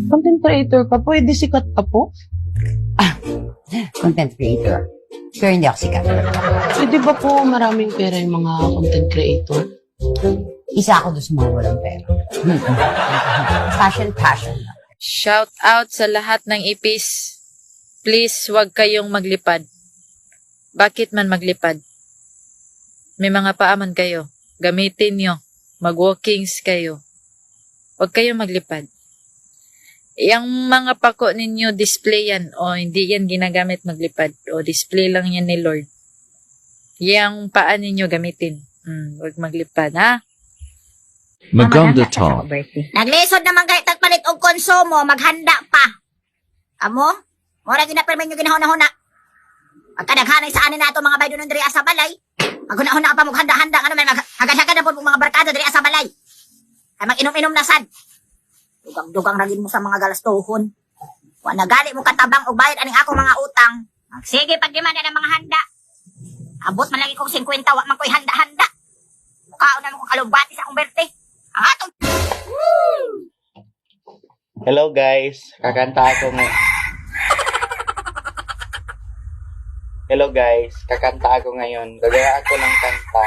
Content creator ka, pwede sikat ka po? Content creator. Pero hindi ako sikat. Pwede ba po maraming pera yung mga content creator? Isa ako doon sa mga walang pera. Passion. Shout out sa lahat ng ipis. Please, wag kayong maglipad. Bakit man maglipad? May mga paaman kayo. Gamitin nyo. Mag-walkings kayo. Wag kayong maglipad. Yang mga pako ninyo, display yan. O hindi yan ginagamit maglipad. O display lang yan ni Lord. Yang paan ninyo gamitin. Wag maglipad, ha? Maganda talk. Naglisod naman kahit tagpalit og konsumo, maghanda pa. Amo? Mura ginapermin nyo ginahuna-huna. Magkadaghanay sa anin na ito mga baydo ng diri sa balay. Maghuna-huna pa maghanda-handa. Ano man, hagad-hagad na po mga barkada diri sa balay. Ay mag-inom-inom na sad. Dugang-dugang ragin mo sa mga galastuhon. Wa nagali mo katabang og bayad aning ako mga utang. Sige, pagdimanda ng mga handa. Abot man lagi kong 50, wa man ko'y handa-handa. Mukhaon naman kong kalubati sa akong berte. Ang atong... Hello guys, kakanta ako Hello guys, kakanta ako ngayon. Gagaya ako ng kanta.